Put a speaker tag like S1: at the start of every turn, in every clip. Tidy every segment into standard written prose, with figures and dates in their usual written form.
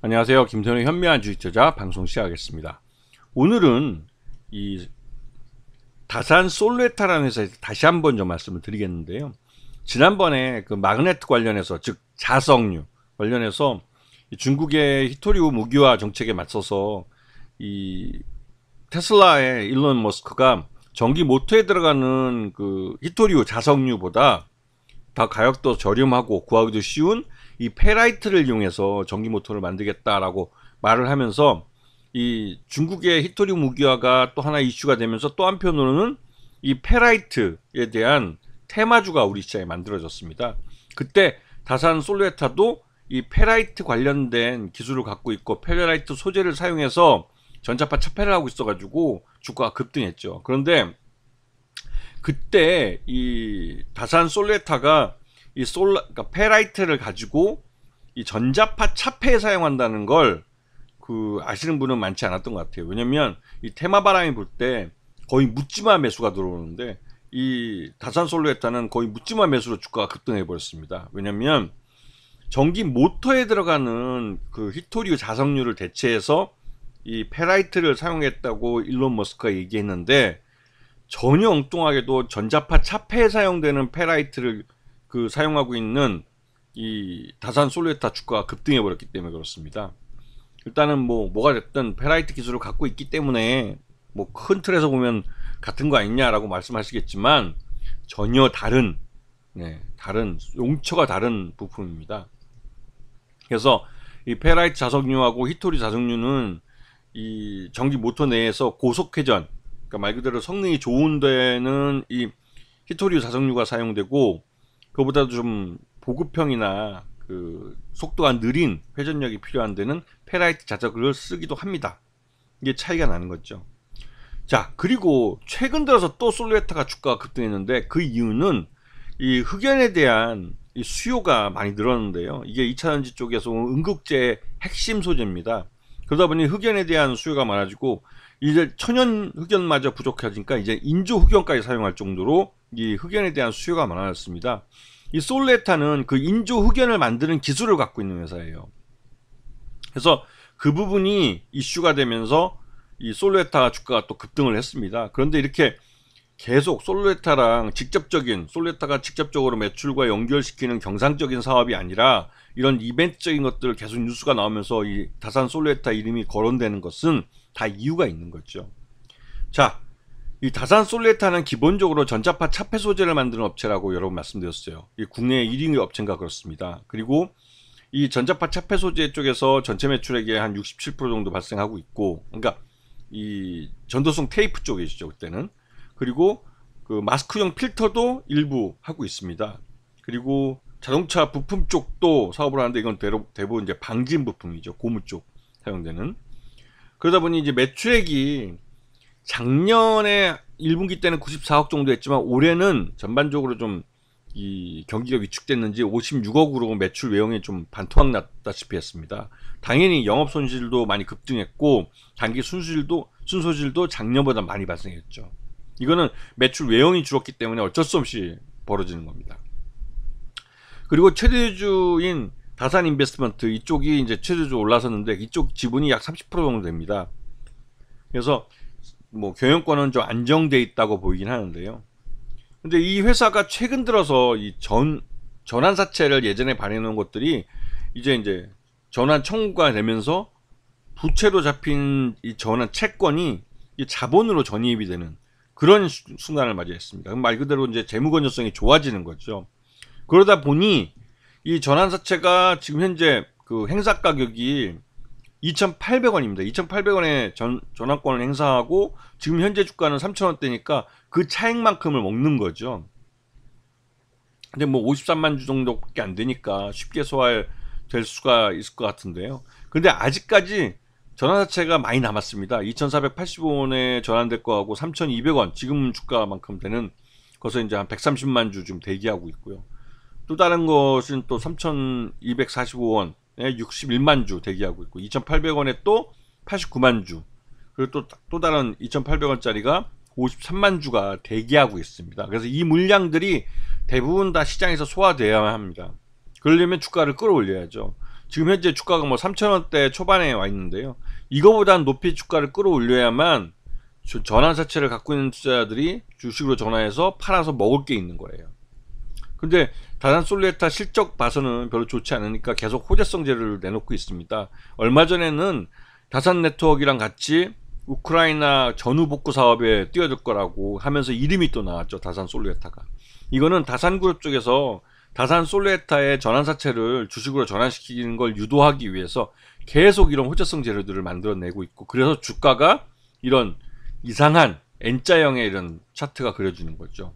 S1: 안녕하세요. 김선의 현명한 주식투자 방송 시작하겠습니다. 오늘은 이 다산 솔루에타라는 회사에서 다시 한번 좀 말씀을 드리겠는데요. 지난번에 그 마그네트 관련해서, 즉 자석류 관련해서 중국의 히토리우 무기화 정책에 맞서서 이 테슬라의 일론 머스크가 전기 모터에 들어가는 그 히토리우 자석류보다 더 가격도 저렴하고 구하기도 쉬운 이 페라이트를 이용해서 전기 모터를 만들겠다라고 말을 하면서 이 중국의 히토리움 무기화가 또 하나 이슈가 되면서 또 한편으로는 이 페라이트에 대한 테마주가 우리 시장에 만들어졌습니다. 그때 다산 솔루에타도 이 페라이트 관련된 기술을 갖고 있고 페라이트 소재를 사용해서 전자파 차폐를 하고 있어가지고 주가가 급등했죠. 그런데 그때 이 다산 솔루에타가 이 그러니까 페라이트를 가지고 이 전자파 차폐에 사용한다는 걸 아시는 분은 많지 않았던 것 같아요. 왜냐면 이 테마 바람이 불 때 거의 묻지마 매수가 들어오는데 이 다산 솔루에타는 거의 묻지마 매수로 주가가 급등해 버렸습니다. 왜냐면 전기 모터에 들어가는 그 히토리우 자석류를 대체해서 이 페라이트를 사용했다고 일론 머스크가 얘기했는데, 전혀 엉뚱하게도 전자파 차폐에 사용되는 페라이트를 사용하고 있는 이 다산 솔루에타 주가가 급등해 버렸기 때문에 그렇습니다. 일단은 뭐가 됐든 페라이트 기술을 갖고 있기 때문에 큰 틀에서 보면 같은 거 아니냐라고 말씀하시겠지만 전혀 다른 용처가 다른 부품입니다. 그래서 이 페라이트 자석류하고 히토리 자석류는 이 전기 모터 내에서 고속 회전, 그러니까 말 그대로 성능이 좋은 데는 이 히토리우 자석류가 사용되고, 그거보다도 좀 보급형이나 속도가 느린 회전력이 필요한 데는 페라이트 자석을 쓰기도 합니다. 이게 차이가 나는 거죠. 자, 그리고 최근 들어서 또 솔루에타가 주가가 급등했는데 그 이유는 이 흑연에 대한 이 수요가 많이 늘었는데요. 이게 2차전지 쪽에서 응급제의 핵심 소재입니다. 그러다 보니 흑연에 대한 수요가 많아지고 이제 천연 흑연마저 부족해지니까 이제 인조 흑연까지 사용할 정도로 이 흑연에 대한 수요가 많아졌습니다. 이 솔루에타는 그 인조 흑연을 만드는 기술을 갖고 있는 회사예요. 그래서 그 부분이 이슈가 되면서 이 솔루에타 주가가 또 급등을 했습니다. 그런데 이렇게 계속 솔루에타가 직접적으로 매출과 연결시키는 경상적인 사업이 아니라 이런 이벤트적인 것들 계속 뉴스가 나오면서 이 다산 솔루에타 이름이 거론되는 것은 다 이유가 있는 거죠. 자, 이 다산 솔루에타는 기본적으로 전자파 차폐 소재를 만드는 업체라고 여러 번 말씀드렸어요. 이 국내 1위 업체인가 그렇습니다. 그리고 이 전자파 차폐 소재 쪽에서 전체 매출액의 한 67% 정도 발생하고 있고, 그러니까 이 전도성 테이프 쪽이죠 그때는. 그리고 마스크용 필터도 일부 하고 있습니다. 그리고 자동차 부품 쪽도 사업을 하는데 이건 대부분 이제 방진 부품이죠. 고무 쪽 사용되는. 그러다 보니 이제 매출액이 작년에 1분기 때는 94억 정도 했지만 올해는 전반적으로 좀 이 경기가 위축됐는지 56억으로 매출 외형이 좀 반토막 났다시피 했습니다. 당연히 영업 손실도 많이 급등했고 단기 순소질도 작년보다 많이 발생했죠. 이거는 매출 외형이 줄었기 때문에 어쩔 수 없이 벌어지는 겁니다. 그리고 최대주인 다산 인베스트먼트 이쪽이 이제 최대주 올라섰는데 이쪽 지분이 약 30% 정도 됩니다. 그래서 경영권은 좀 안정돼 있다고 보이긴 하는데요. 근데 이 회사가 최근 들어서 이 전환 사채를 예전에 발행해 놓은 것들이 이제 전환 청구가 되면서 부채로 잡힌 이 전환 채권이 이 자본으로 전입이 되는 그런 순간을 맞이했습니다. 말 그대로 이제 재무 건전성이 좋아지는 거죠. 그러다 보니 이 전환 사채가 지금 현재 행사 가격이 2,800원입니다. 2,800원에 전환권을 행사하고 지금 현재 주가는 3,000원대니까 그 차액만큼을 먹는 거죠. 근데 53만 주 정도밖에 안 되니까 쉽게 소화될 수가 있을 것 같은데요. 근데 아직까지 전환사채가 많이 남았습니다. 2,485원에 전환될 거하고 3,200원 지금 주가만큼 되는 것을 이제 한 130만 주 좀 대기하고 있고요. 또 다른 것은 또 3,245원에 61만 주 대기하고 있고 2,800원에 또 89만 주, 그리고 또 다른 2,800원짜리가 53만 주가 대기하고 있습니다. 그래서 이 물량들이 대부분 다 시장에서 소화되어야만 합니다. 그러려면 주가를 끌어올려야죠. 지금 현재 주가가 뭐 3,000원대 초반에 와 있는데요. 이거보다는 높이 주가를 끌어올려야만 전환사채를 갖고 있는 투자자들이 주식으로 전환해서 팔아서 먹을 게 있는 거예요. 근데 다산솔루에타 실적 봐서는 별로 좋지 않으니까 계속 호재성제를 내놓고 있습니다. 얼마 전에는 다산네트워크랑 같이 우크라이나 전후복구 사업에 뛰어들 거라고 하면서 이름이 또 나왔죠. 다산솔루에타가. 이거는 다산그룹 쪽에서 다산솔루에타의 전환사채를 주식으로 전환시키는 걸 유도하기 위해서 계속 이런 호재성 재료들을 만들어내고 있고, 그래서 주가가 이런 이상한 N자형의 이런 차트가 그려지는 거죠.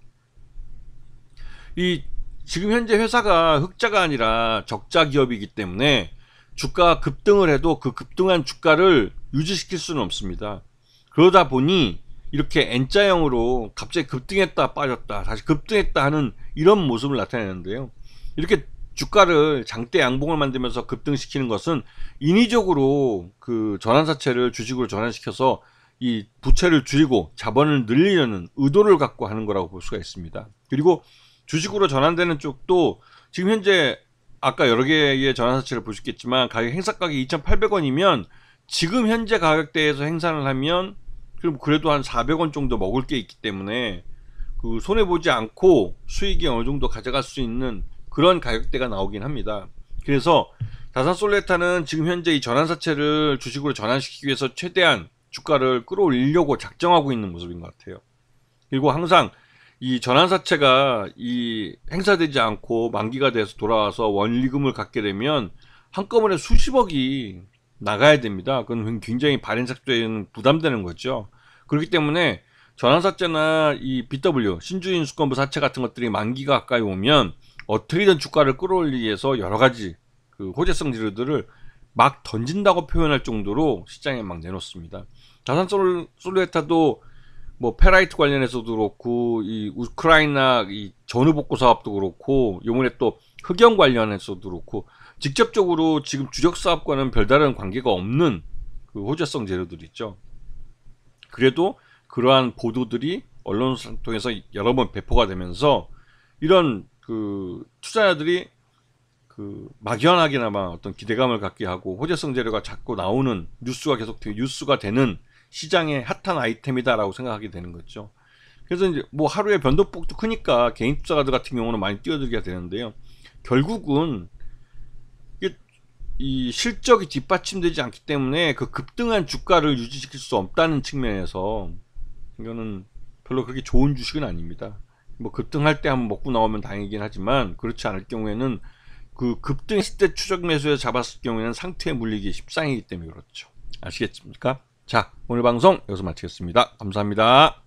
S1: 지금 현재 회사가 흑자가 아니라 적자 기업이기 때문에 주가가 급등을 해도 그 급등한 주가를 유지시킬 수는 없습니다. 그러다 보니 이렇게 N자형으로 갑자기 급등했다 빠졌다 다시 급등했다 하는 이런 모습을 나타내는데요. 이렇게 주가를 장대 양봉을 만들면서 급등시키는 것은 인위적으로 그 전환사채를 주식으로 전환시켜서 이 부채를 줄이고 자본을 늘리려는 의도를 갖고 하는 거라고 볼 수가 있습니다. 그리고 주식으로 전환되는 쪽도 지금 현재 아까 여러 개의 전환사채를 보셨겠지만 가격 행사가격이 2,800원이면 지금 현재 가격대에서 행사를 하면 그래도 한 400원 정도 먹을 게 있기 때문에 그 손해보지 않고 수익이 어느 정도 가져갈 수 있는 그런 가격대가 나오긴 합니다. 그래서 다산솔루에타는 지금 현재 이 전환사채를 주식으로 전환시키기 위해서 최대한 주가를 끌어올리려고 작정하고 있는 모습인 것 같아요. 그리고 항상 이 전환사채가 이 행사되지 않고 만기가 돼서 돌아와서 원리금을 갖게 되면 한꺼번에 수십억이 나가야 됩니다. 그건 굉장히 발행사업자에는 부담되는 거죠. 그렇기 때문에 전환사채나 이 BW 신주인수권부 사채 같은 것들이 만기가 가까이 오면 어떻게든 주가를 끌어올리기 위해서 여러 가지 그 호재성 재료들을 막 던진다고 표현할 정도로 시장에 막 내놓습니다. 다산솔루에타도 뭐 페라이트 관련해서도 그렇고 이 우크라이나 이 전후복구 사업도 그렇고 요번에 또 흑연 관련해서도 그렇고 직접적으로 지금 주력 사업과는 별다른 관계가 없는 그 호재성 재료들 있죠. 그래도 그러한 보도들이 언론을 통해서 여러 번 배포가 되면서 이런 그 투자자들이 그 막연하게나마 어떤 기대감을 갖게 하고 호재성 재료가 자꾸 나오는 뉴스가 계속 뉴스가 되는 시장의 핫한 아이템이다라고 생각하게 되는 거죠. 그래서 이제 뭐 하루에 변동폭도 크니까 개인 투자자들 같은 경우는 많이 뛰어들게 되는데요. 결국은 이 실적이 뒷받침되지 않기 때문에 그 급등한 주가를 유지시킬 수 없다는 측면에서 이거는 별로 그렇게 좋은 주식은 아닙니다. 뭐 급등할 때 한번 먹고 나오면 다행이긴 하지만 그렇지 않을 경우에는 그 급등했을 때 추적 매수에서 잡았을 경우에는 상태에 물리기 십상이기 때문에 그렇죠. 아시겠습니까? 자, 오늘 방송 여기서 마치겠습니다. 감사합니다.